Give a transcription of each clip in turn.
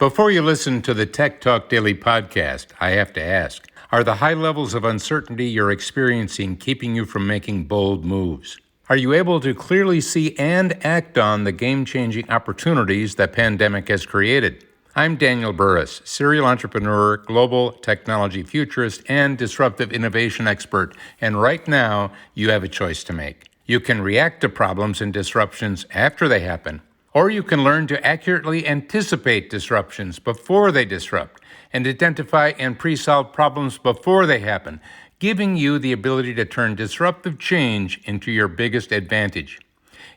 Before you listen to the Tech Talk Daily podcast, I have to ask, are the high levels of uncertainty you're experiencing keeping you from making bold moves? Are you able to clearly see and act on the game-changing opportunities the pandemic has created? I'm Daniel Burris, serial entrepreneur, global technology futurist, and disruptive innovation expert, and right now, you have a choice to make. You can react to problems and disruptions after they happen, or you can learn to accurately anticipate disruptions before they disrupt and identify and pre-solve problems before they happen, giving you the ability to turn disruptive change into your biggest advantage.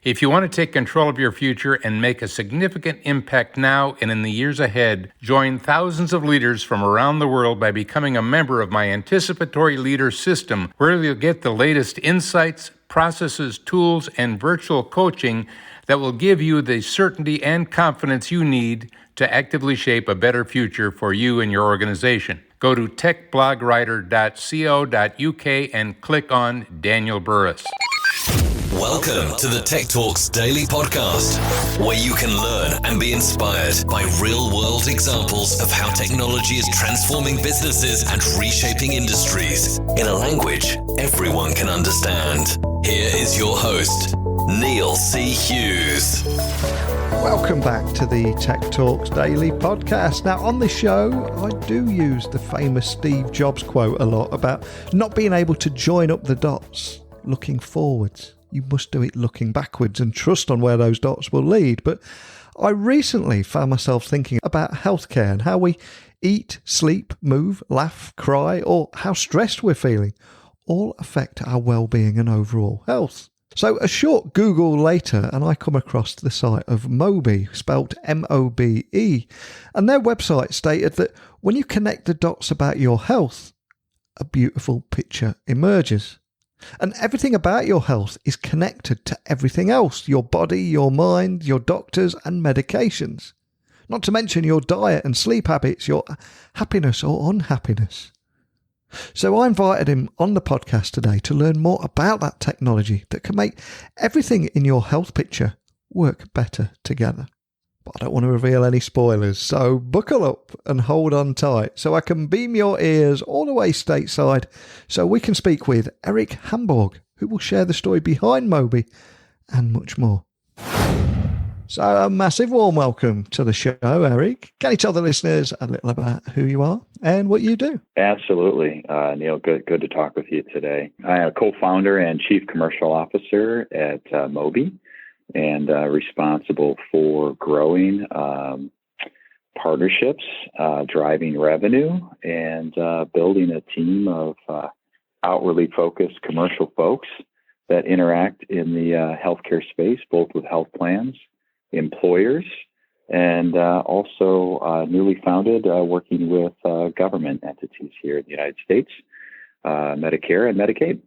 If you want to take control of your future and make a significant impact now and in the years ahead, join thousands of leaders from around the world by becoming a member of my Anticipatory Leader System, where you'll get the latest insights, processes, tools, and virtual coaching that will give you the certainty and confidence you need to actively shape a better future for you and your organization. Go to techblogwriter.co.uk and click on Daniel Burris. Welcome to the Tech Talks Daily Podcast, where you can learn and be inspired by real-world examples of how technology is transforming businesses and reshaping industries in a language everyone can understand. Here is your host, Neil C. Hughes. Welcome back to the Tech Talks Daily Podcast. Now, on this show, I do use the famous Steve Jobs quote a lot about not being able to join up the dots looking forwards. You must do it looking backwards and trust on where those dots will lead. But I recently found myself thinking about healthcare and how we eat, sleep, move, laugh, cry, or how stressed we're feeling all affect our well-being and overall health. So a short Google later, and I come across the site of MOBE, spelt M-O-B-E, and their website stated that when you connect the dots about your health, a beautiful picture emerges. And everything about your health is connected to everything else, your body, your mind, your doctors and medications. Not to mention your diet and sleep habits, your happiness or unhappiness. So I invited him on the podcast today to learn more about that technology that can make everything in your health picture work better together. But I don't want to reveal any spoilers, so buckle up and hold on tight so I can beam your ears all the way stateside so we can speak with Eric Hamborg, who will share the story behind MOBE and much more. So a massive warm welcome to the show, Eric. Can you tell the listeners a little about who you are and what you do? Absolutely, Neil. Good to talk with you today. I am a co-founder and chief commercial officer at MOBE, and responsible for growing partnerships, driving revenue, and building a team of outwardly focused commercial folks that interact in the healthcare space, both with health plans, employers, and also newly founded working with government entities here in the United States, Medicare and Medicaid.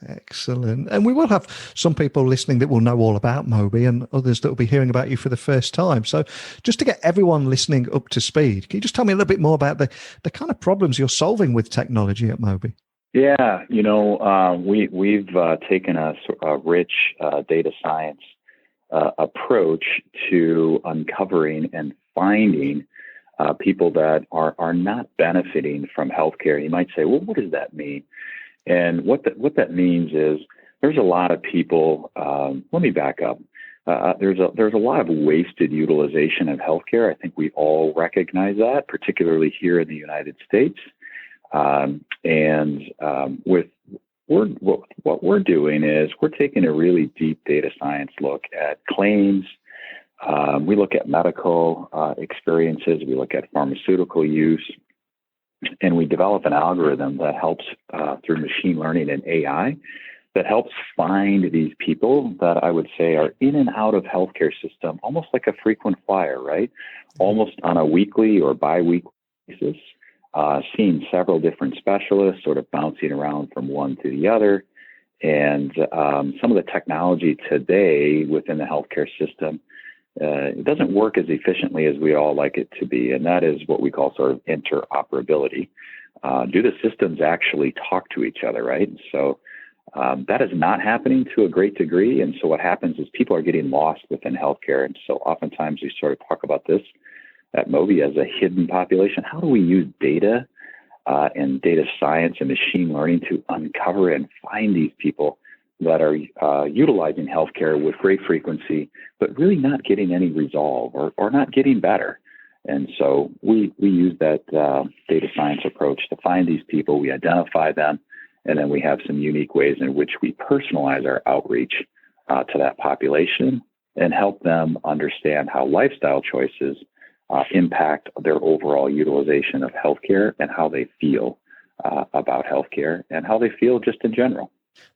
Excellent. And we will have some people listening that will know all about MOBE and others that will be hearing about you for the first time. So just to get everyone listening up to speed, can you just tell me a little bit more about the kind of problems you're solving with technology at MOBE? Yeah, we've taken a rich data science approach to uncovering and finding people that are not benefiting from healthcare. You might say, well, what does that mean? And what that means is there's a lot of people. Let me back up. There's a lot of wasted utilization of healthcare. I think we all recognize that, particularly here in the United States. What we're doing is we're taking a really deep data science look at claims. We look at medical experiences. We look at pharmaceutical use. And we develop an algorithm that helps through machine learning and AI that helps find these people that I would say are in and out of healthcare system, almost like a frequent flyer, right? Almost on a weekly or bi-weekly basis, seeing several different specialists sort of bouncing around from one to the other. And some of the technology today within the healthcare system it doesn't work as efficiently as we all like it to be, and that is what we call sort of interoperability. Do the systems actually talk to each other, right? So that is not happening to a great degree, and so what happens is people are getting lost within healthcare, and so oftentimes we sort of talk about this at MOBE as a hidden population. How do we use data and data science and machine learning to uncover and find these people that are utilizing healthcare with great frequency, but really not getting any resolve or not getting better? And so we use that data science approach to find these people. We identify them, and then we have some unique ways in which we personalize our outreach to that population and help them understand how lifestyle choices impact their overall utilization of healthcare and how they feel about healthcare and how they feel just in general.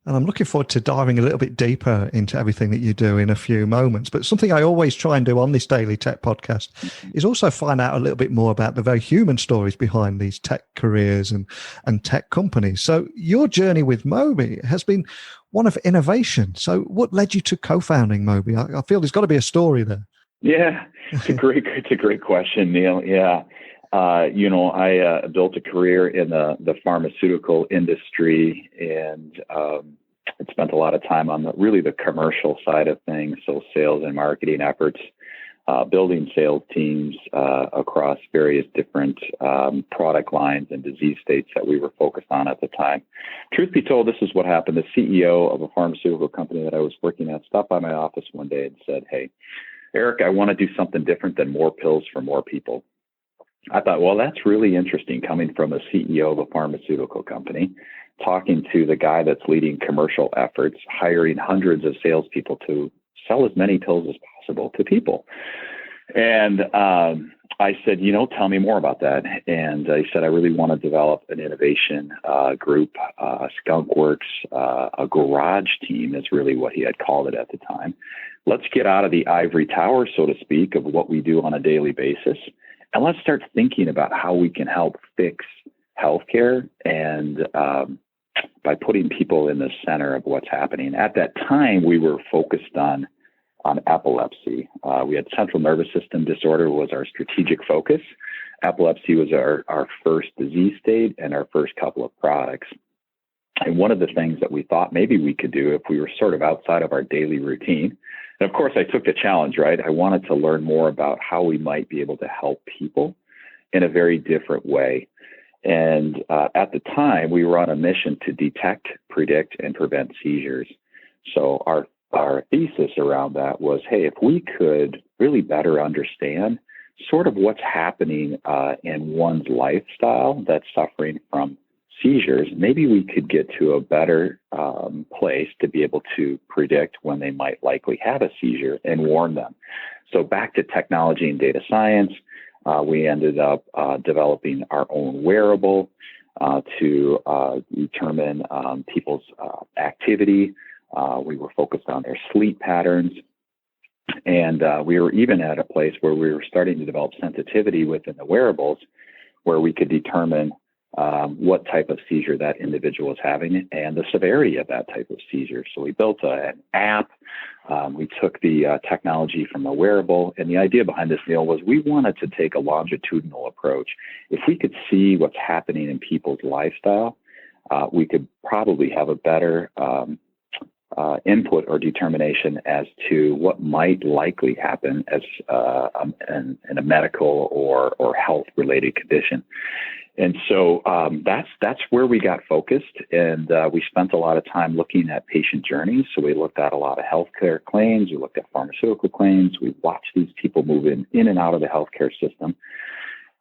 And I'm looking forward to diving a little bit deeper into everything that you do in a few moments. But something I always try and do on this Daily Tech podcast is also find out a little bit more about the very human stories behind these tech careers and tech companies. So your journey with MOBE has been one of innovation. So what led you to co-founding MOBE? I feel there's got to be a story there. Yeah, it's a great question, Neil. Yeah. I built a career in the pharmaceutical industry and had spent a lot of time on the commercial side of things, so sales and marketing efforts, building sales teams across various different product lines and disease states that we were focused on at the time. Truth be told, this is what happened. The CEO of a pharmaceutical company that I was working at stopped by my office one day and said, "Hey, Eric, I want to do something different than more pills for more people." I thought, well, that's really interesting coming from a CEO of a pharmaceutical company, talking to the guy that's leading commercial efforts, hiring hundreds of salespeople to sell as many pills as possible to people. And I said, tell me more about that. And he said, I really want to develop an innovation group, Skunkworks, a garage team is really what he had called it at the time. Let's get out of the ivory tower, so to speak, of what we do on a daily basis. And let's start thinking about how we can help fix healthcare and by putting people in the center of what's happening. At that time, we were focused on epilepsy. We had central nervous system disorder was our strategic focus. Epilepsy was our first disease state and our first couple of products. And one of the things that we thought maybe we could do if we were sort of outside of our daily routine, and of course I took the challenge, right? I wanted to learn more about how we might be able to help people in a very different way. And at the time, we were on a mission to detect, predict, and prevent seizures. So our thesis around that was, hey, if we could really better understand sort of what's happening in one's lifestyle that's suffering from seizures, maybe we could get to a better place to be able to predict when they might likely have a seizure and warn them. So back to technology and data science, we ended up developing our own wearable to determine people's activity. We were focused on their sleep patterns. And we were even at a place where we were starting to develop sensitivity within the wearables where we could determine what type of seizure that individual is having and the severity of that type of seizure. So we built an app. We took the technology from the wearable. And the idea behind this, Neil, was we wanted to take a longitudinal approach. If we could see what's happening in people's lifestyle, we could probably have a better input or determination as to what might likely happen as in a medical or health-related condition. And so that's where we got focused, and we spent a lot of time looking at patient journeys. So we looked at a lot of healthcare claims, we looked at pharmaceutical claims, we watched these people move in and out of the healthcare system,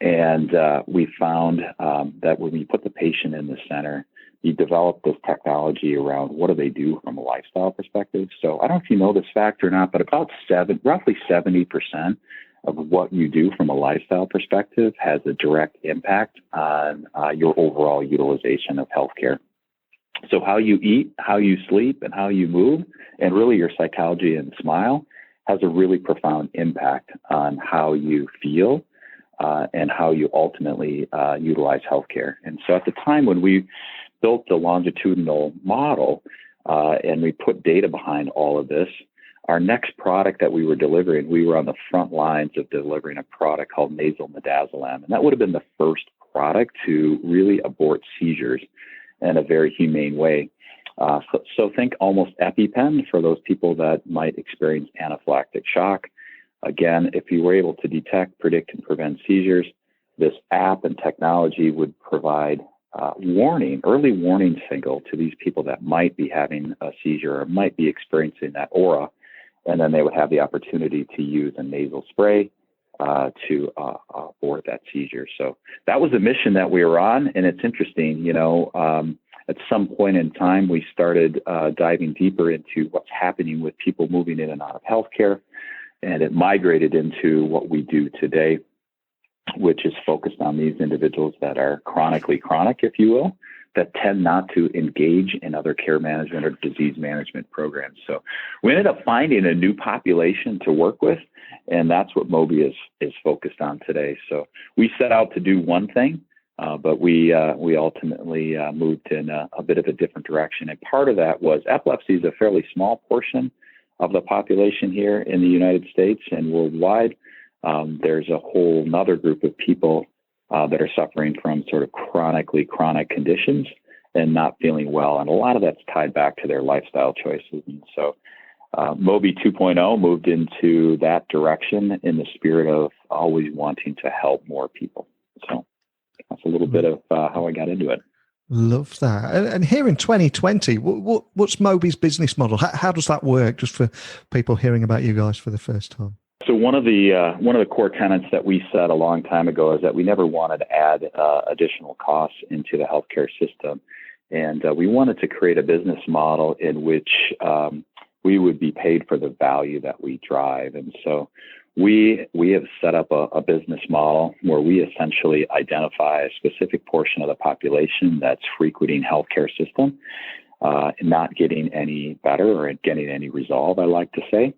and we found that when we put the patient in the center, we developed this technology around what do they do from a lifestyle perspective. So I don't know if you know this fact or not, but about roughly 70% of what you do from a lifestyle perspective has a direct impact on your overall utilization of healthcare. So how you eat, how you sleep, and how you move, and really your psychology and smile has a really profound impact on how you feel and how you ultimately utilize healthcare. And so at the time when we built the longitudinal model and we put data behind all of this, our next product that we were delivering, we were on the front lines of delivering a product called nasal midazolam. And that would have been the first product to really abort seizures in a very humane way. So think almost EpiPen for those people that might experience anaphylactic shock. Again, if you were able to detect, predict, and prevent seizures, this app and technology would provide early warning signal to these people that might be having a seizure or might be experiencing that aura. And then they would have the opportunity to use a nasal spray to abort that seizure. So that was the mission that we were on. And it's interesting, at some point in time, we started diving deeper into what's happening with people moving in and out of healthcare. And it migrated into what we do today, which is focused on these individuals that are chronically chronic, if you will, that tend not to engage in other care management or disease management programs. So we ended up finding a new population to work with, and that's what MOBE is focused on today. So we set out to do one thing, but we ultimately moved in a bit of a different direction. And part of that was epilepsy is a fairly small portion of the population here in the United States and worldwide. There's a whole nother group of people that are suffering from sort of chronic conditions and not feeling well. And a lot of that's tied back to their lifestyle choices. And so MOBE 2.0 moved into that direction in the spirit of always wanting to help more people. So that's a little bit of how I got into it. Love that. And here in 2020, what's MOBE's business model? How does that work, just for people hearing about you guys for the first time? So one of the core tenets that we set a long time ago is that we never wanted to add additional costs into the healthcare system, and we wanted to create a business model in which we would be paid for the value that we drive. And so we have set up a business model where we essentially identify a specific portion of the population that's frequenting healthcare system, not getting any better or getting any resolve, I like to say.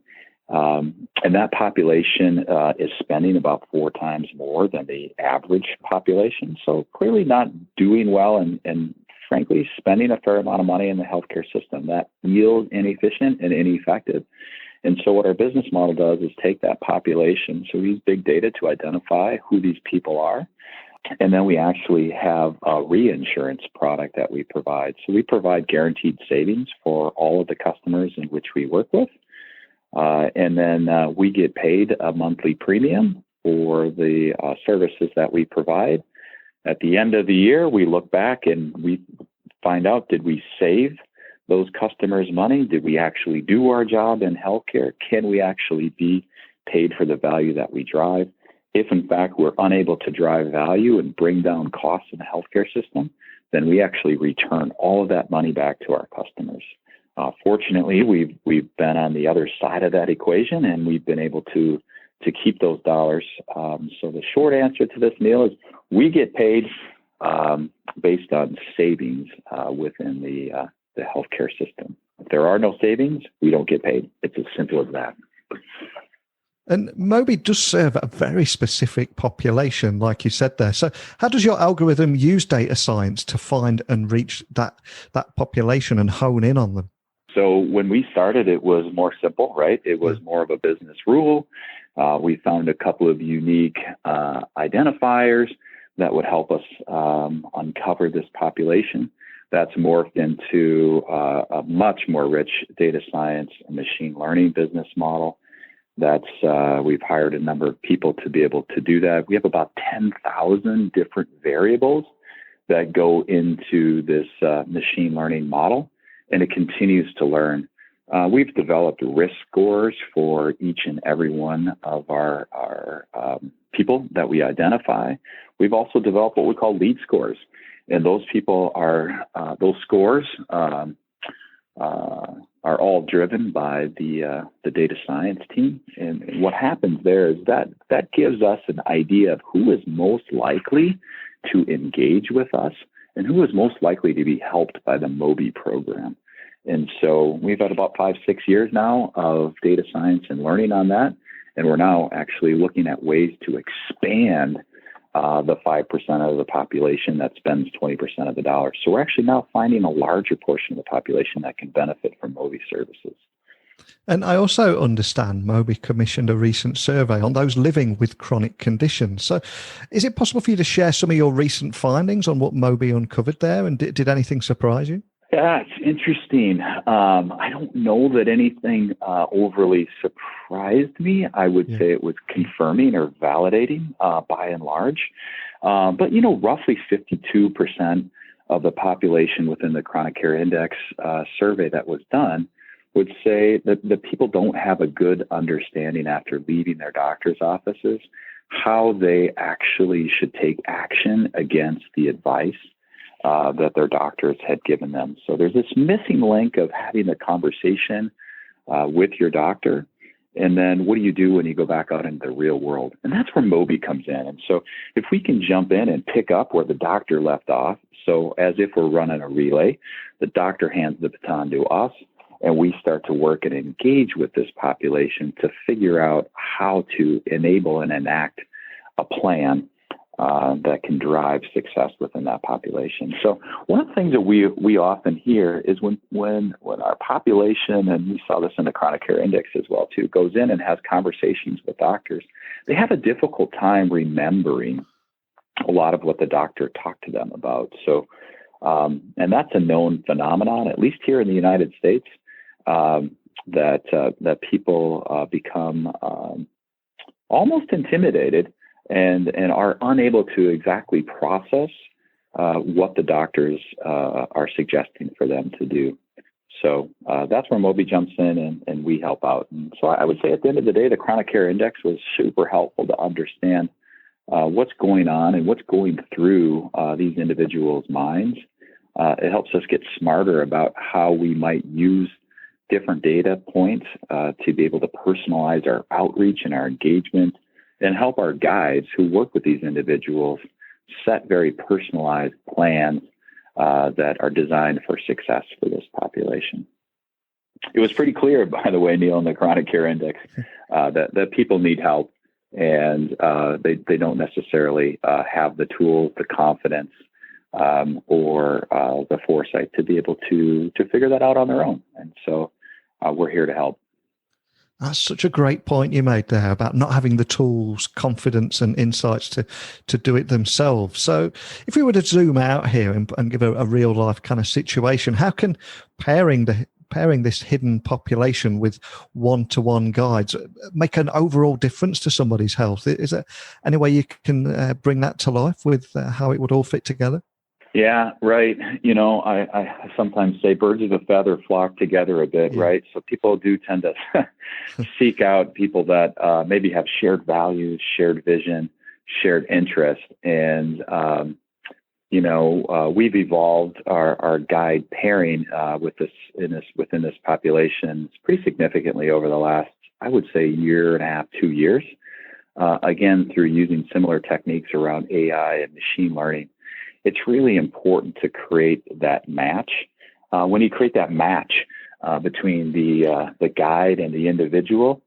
And that population is spending about 4 times more than the average population. So clearly not doing well and frankly, spending a fair amount of money in the healthcare system that feels inefficient and ineffective. And so what our business model does is take that population. So we use big data to identify who these people are. And then we actually have a reinsurance product that we provide. So we provide guaranteed savings for all of the customers in which we work with. And then we get paid a monthly premium for the services that we provide. At the end of the year, we look back and we find out, did we save those customers money? Did we actually do our job in healthcare? Can we actually be paid for the value that we drive? If, in fact, we're unable to drive value and bring down costs in the healthcare system, then we actually return all of that money back to our customers. Fortunately, we've been on the other side of that equation, and we've been able to keep those dollars. So the short answer to this, Neil, is we get paid based on savings within the healthcare system. If there are no savings, we don't get paid. It's as simple as that. And MOBE does serve a very specific population, like you said there. So how does your algorithm use data science to find and reach that population and hone in on them? So when we started, it was more simple, right? It was more of a business rule. We found a couple of unique identifiers that would help us uncover this population. That's morphed into a much more rich data science and machine learning business model. We've hired a number of people to be able to do that. We have about 10,000 different variables that go into this machine learning model, and it continues to learn. We've developed risk scores for each and every one of our people that we identify. We've also developed what we call lead scores, and those scores are all driven by the data science team. And what happens there is that gives us an idea of who is most likely to engage with us and who is most likely to be helped by the MOBE program. And so we've had about 5-6 years now of data science and learning on that. And we're now actually looking at ways to expand the 5% of the population that spends 20% of the dollars. So we're actually now finding a larger portion of the population that can benefit from MOBE services. And I also understand MOBE commissioned a recent survey on those living with chronic conditions. So is it possible for you to share some of your recent findings on what MOBE uncovered there? And did anything surprise you? Yeah, it's interesting. I don't know that anything overly surprised me. I would say it was confirming or validating by and large. But, roughly 52% of the population within the Chronic Care Index survey that was done would say that the people don't have a good understanding after leaving their doctor's offices how they actually should take action against the advice that their doctors had given them. So there's this missing link of having the conversation with your doctor. And then what do you do when you go back out into the real world? And that's where MOBE comes in. And so if we can jump in and pick up where the doctor left off, so as if we're running a relay, the doctor hands the baton to us, and we start to work and engage with this population to figure out how to enable and enact a plan that can drive success within that population. So one of the things that we often hear is when our population, and we saw this in the Chronic Care Index as well too, goes in and has conversations with doctors, they have a difficult time remembering a lot of what the doctor talked to them about. So, and that's a known phenomenon, at least here in the United States, that people become almost intimidated and are unable to exactly process what the doctors are suggesting for them to do. So that's where MOBE jumps in and we help out. And so I would say at the end of the day, the Chronic Care Index was super helpful to understand what's going on and what's going through these individuals' minds. It helps us get smarter about how we might use different data points to be able to personalize our outreach and our engagement and help our guides who work with these individuals set very personalized plans that are designed for success for this population. It was pretty clear, by the way, Neil, in the Chronic Care Index that people need help, and they don't necessarily have the tools, the confidence, or the foresight to be able to figure that out on their own. And so we're here to help. That's such a great point you made there about not having the tools, confidence, and insights to do it themselves. So if we were to zoom out here and give a real life kind of situation, how can pairing this hidden population with one-to-one guides make an overall difference to somebody's health? Is there any way you can bring that to life with how it would all fit together? Yeah, right. I sometimes say birds of a feather flock together a bit, right? So people do tend to seek out people that maybe have shared values, shared vision, shared interest. And, we've evolved our guide pairing within this population pretty significantly over the last, I would say, year and a half, 2 years, again, through using similar techniques around AI and machine learning. It's really important to create that match. When you create that match between the guide and the individual,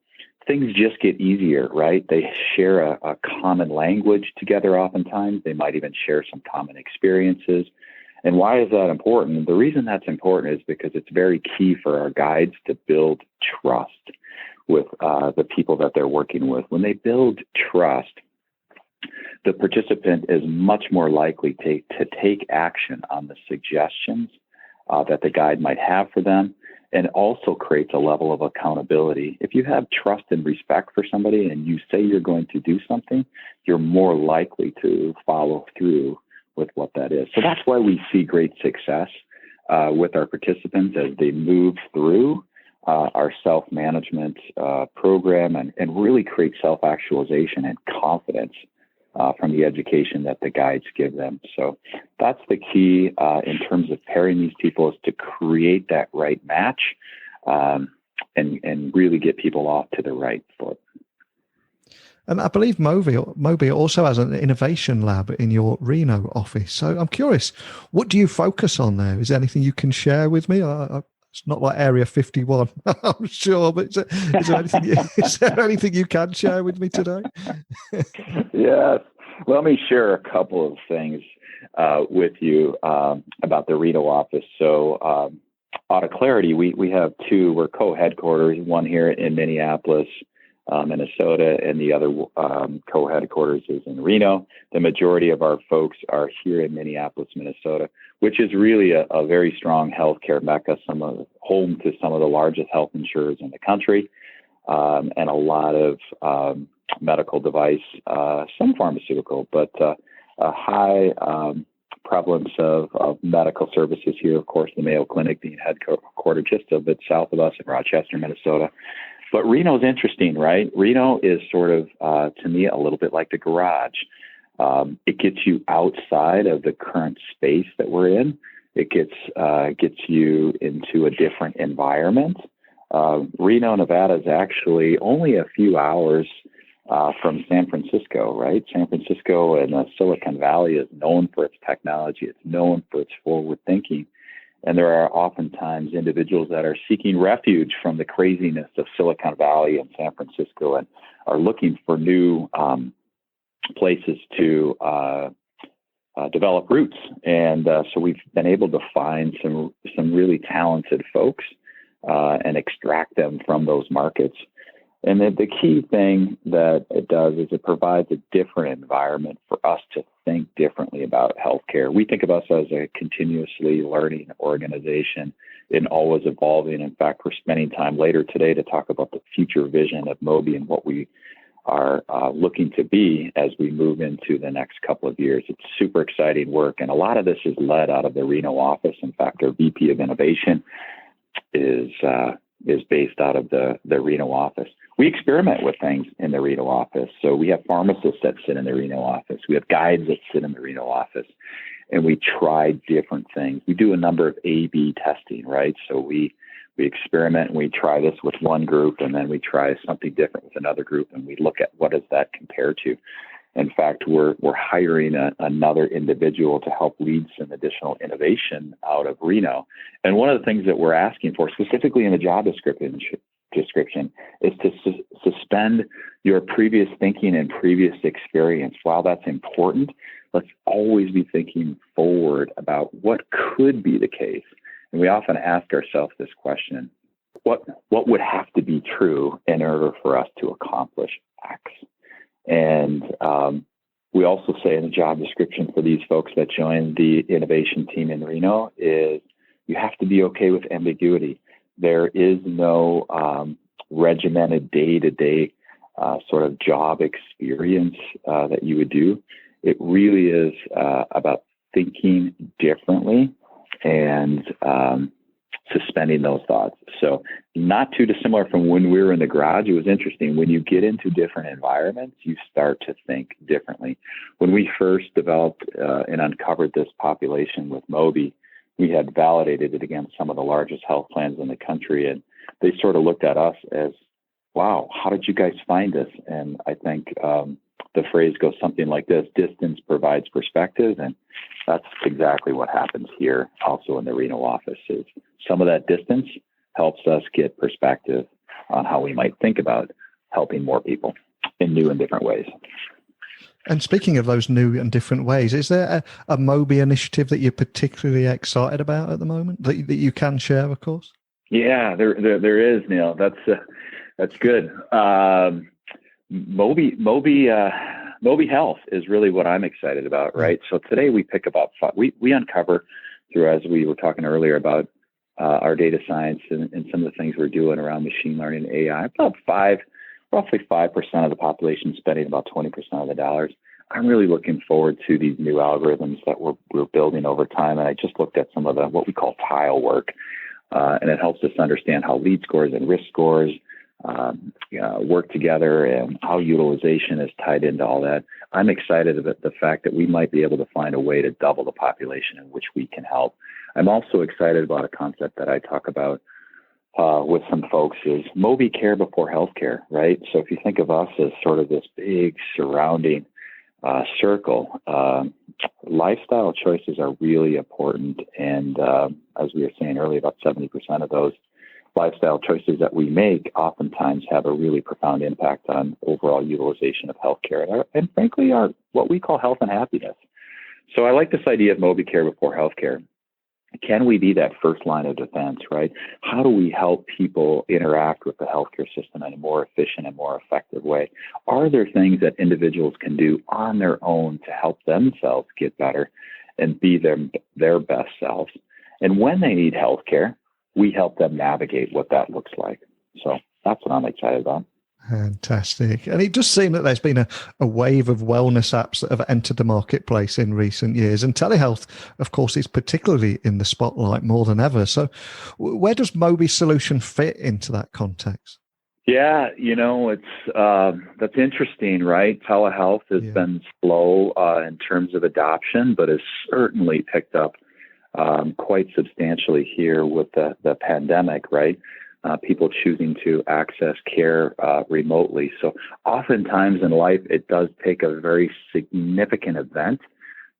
things just get easier, right? They share a common language together oftentimes. They might even share some common experiences. And why is that important? The reason that's important is because it's very key for our guides to build trust with the people that they're working with. When they build trust, the participant is much more likely to take action on the suggestions that the guide might have for them, and also creates a level of accountability. If you have trust and respect for somebody and you say you're going to do something, you're more likely to follow through with what that is. So that's why we see great success with our participants as they move through our self-management program and really create self-actualization and confidence from the education that the guides give them. So that's the key in terms of pairing these people, is to create that right match and really get people off to the right foot. And I believe MOBE also has an innovation lab in your Reno office. So I'm curious, what do you focus on there? Is there anything you can share with me? It's not like Area 51, I'm sure, but is there anything you can share with me today? Yes. Let me share a couple of things with you about the Reno office. So out of clarity, we have two. We're co-headquarters, one here in Minneapolis, Minnesota, and the other co-headquarters is in Reno. The majority of our folks are here in Minneapolis, Minnesota, which is really a very strong healthcare mecca, home to some of the largest health insurers in the country, and a lot of medical device, some pharmaceutical, but a high prevalence of medical services here. Of course, the Mayo Clinic being headquartered just a bit south of us in Rochester, Minnesota. But Reno is interesting, right? Reno is sort of, to me, a little bit like the garage. It gets you outside of the current space that we're in. It gets you into a different environment. Reno, Nevada is actually only a few hours from San Francisco, right? San Francisco and Silicon Valley is known for its technology. It's known for its forward thinking. And there are oftentimes individuals that are seeking refuge from the craziness of Silicon Valley and San Francisco and are looking for new places to develop roots. And so we've been able to find some really talented folks and extract them from those markets. And then the key thing that it does is it provides a different environment for us to think differently about healthcare. We think of us as a continuously learning organization and always evolving. In fact, we're spending time later today to talk about the future vision of MOBE and what we are looking to be as we move into the next couple of years. It's super exciting work. And a lot of this is led out of the Reno office. In fact, our VP of Innovation is based out of the Reno office. We experiment with things in the Reno office. So we have pharmacists that sit in the Reno office. We have guides that sit in the Reno office. And we try different things. We do a number of A/B testing, right? So we experiment and we try this with one group, and then we try something different with another group, and we look at what does that compare to. In fact, we're hiring another individual to help lead some additional innovation out of Reno. And one of the things that we're asking for, specifically in the job description, is to suspend your previous thinking and previous experience. While that's important, let's always be thinking forward about what could be the case. And we often ask ourselves this question: what would have to be true in order for us to accomplish X? And we also say in the job description for these folks that join the innovation team in Reno is you have to be okay with ambiguity. There is no regimented day-to-day sort of job experience that you would do. It really is about thinking differently and suspending those thoughts. So not too dissimilar from when we were in the garage. It was interesting. When you get into different environments, you start to think differently. When we first developed and uncovered this population with MOBE, we had validated it against some of the largest health plans in the country. And they sort of looked at us as, wow, how did you guys find this? And I think the phrase goes something like this: distance provides perspective. And that's exactly what happens here also in the Reno office. Is some of that distance helps us get perspective on how we might think about helping more people in new and different ways. And speaking of those new and different ways, is there a MOBE initiative that you're particularly excited about at the moment that you can share, of course? Yeah, there is, Neil. That's good. MOBE Health is really what I'm excited about, right? So today we pick about we uncover through, as we were talking earlier about our data science and some of the things we're doing around machine learning and AI, roughly 5% of the population spending about 20% of the dollars. I'm really looking forward to these new algorithms that we're building over time. And I just looked at some of the what we call tile work, and it helps us understand how lead scores and risk scores work together and how utilization is tied into all that. I'm excited about the fact that we might be able to find a way to double the population in which we can help. I'm also excited about a concept that I talk about with some folks is MOBE care before healthcare, right? So if you think of us as sort of this big surrounding circle, lifestyle choices are really important. And as we were saying earlier, about 70% of those lifestyle choices that we make oftentimes have a really profound impact on overall utilization of healthcare and frankly, our what we call health and happiness. So I like this idea of MOBE care before healthcare. can we be that first line of defense, right? How do we help people interact with the healthcare system in a more efficient and more effective way? Are there things that individuals can do on their own to help themselves get better and be their best selves? And when they need healthcare, we help them navigate what that looks like. So that's what I'm excited about. Fantastic. And it does seem that there's been a wave of wellness apps that have entered the marketplace in recent years. And telehealth, of course, is particularly in the spotlight more than ever. So where does MOBE's solution fit into that context? Yeah, it's that's interesting, right? Telehealth has been slow in terms of adoption, but has certainly picked up quite substantially here with the pandemic, right? People choosing to access care remotely. So oftentimes in life, it does take a very significant event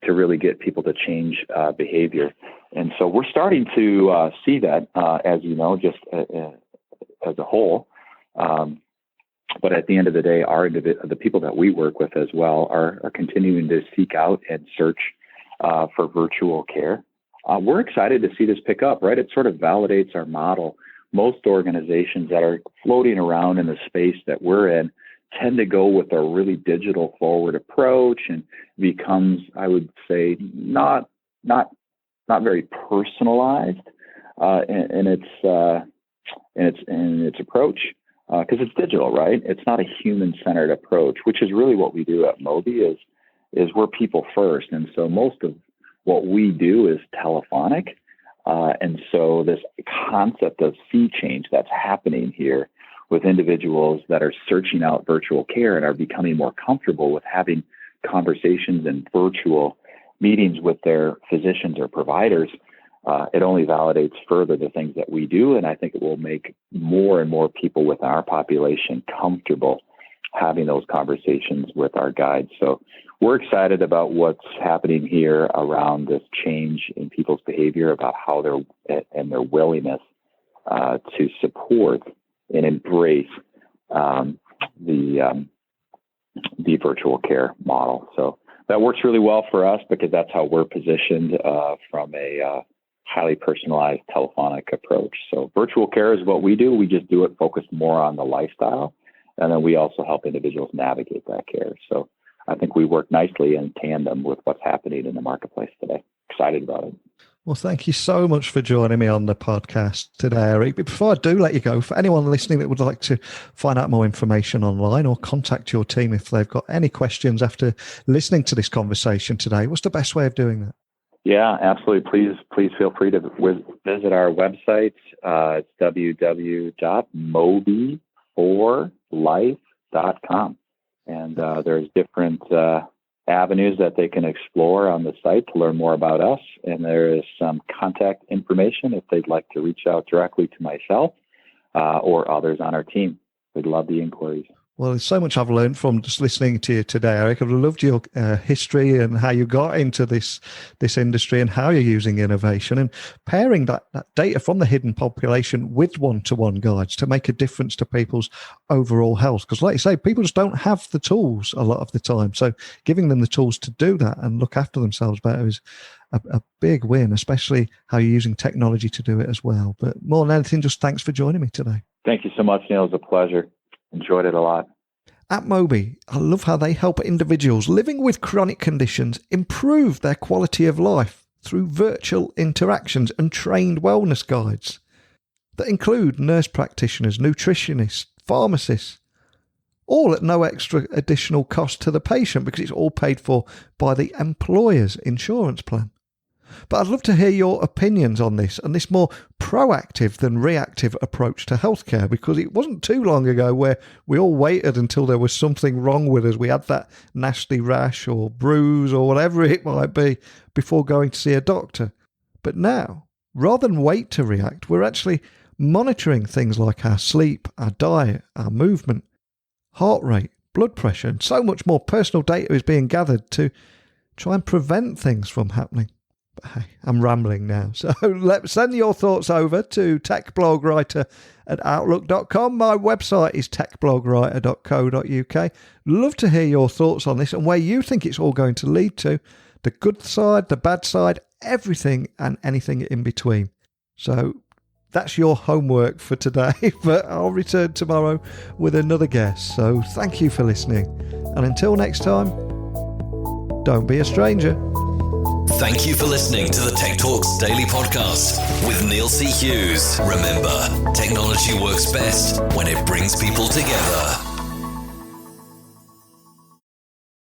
to really get people to change behavior. And so we're starting to see that, as you know, just as a whole. But at the end of the day, the people that we work with as well are continuing to seek out and search for virtual care. We're excited to see this pick up, right? It sort of validates our model. Most organizations that are floating around in the space that we're in tend to go with a really digital forward approach and becomes, I would say, not very personalized in its approach because it's digital, right? It's not a human-centered approach, which is really what we do at MOBE is we're people first. And so most of what we do is telephonic. And so this concept of sea change that's happening here with individuals that are searching out virtual care and are becoming more comfortable with having conversations and virtual meetings with their physicians or providers, it only validates further the things that we do. And I think it will make more and more people within our population comfortable having those conversations with our guides. So we're excited about what's happening here around this change in people's behavior, about how their willingness to support and embrace the virtual care model. So that works really well for us because that's how we're positioned from a highly personalized telephonic approach. So virtual care is what we do. We just do it focused more on the lifestyle. And then we also help individuals navigate that care. So I think we work nicely in tandem with what's happening in the marketplace today. Excited about it. Well, thank you so much for joining me on the podcast today, Eric. But before I do let you go, for anyone listening that would like to find out more information online or contact your team if they've got any questions after listening to this conversation today, what's the best way of doing that? Yeah, absolutely. Please feel free to visit our website. It's www.mobe4life.com. And there's different avenues that they can explore on the site to learn more about us. And there is some contact information if they'd like to reach out directly to myself or others on our team. We'd love the inquiries. Well, there's so much I've learned from just listening to you today, Eric. I've loved your history and how you got into this industry and how you're using innovation and pairing that data from the hidden population with one-to-one guides to make a difference to people's overall health. Because like you say, people just don't have the tools a lot of the time. So giving them the tools to do that and look after themselves better is a big win, especially how you're using technology to do it as well. But more than anything, just thanks for joining me today. Thank you so much, Neil. It was a pleasure. Enjoyed it a lot. At MOBE, I love how they help individuals living with chronic conditions improve their quality of life through virtual interactions and trained wellness guides that include nurse practitioners, nutritionists, pharmacists, all at no extra additional cost to the patient because it's all paid for by the employer's insurance plan. But I'd love to hear your opinions on this and this more proactive than reactive approach to healthcare, because it wasn't too long ago where we all waited until there was something wrong with us. We had that nasty rash or bruise or whatever it might be before going to see a doctor. But now, rather than wait to react, we're actually monitoring things like our sleep, our diet, our movement, heart rate, blood pressure, and so much more personal data is being gathered to try and prevent things from happening. But hey, I'm rambling now. So send your thoughts over to techblogwriter@outlook.com. My website is techblogwriter.co.uk. Love to hear your thoughts on this and where you think it's all going to lead to. The good side, the bad side, everything and anything in between. So that's your homework for today, but I'll return tomorrow with another guest. So thank you for listening. And until next time, don't be a stranger. Thank you for listening to the Tech Talks Daily Podcast with Neil C. Hughes. Remember, technology works best when it brings people together.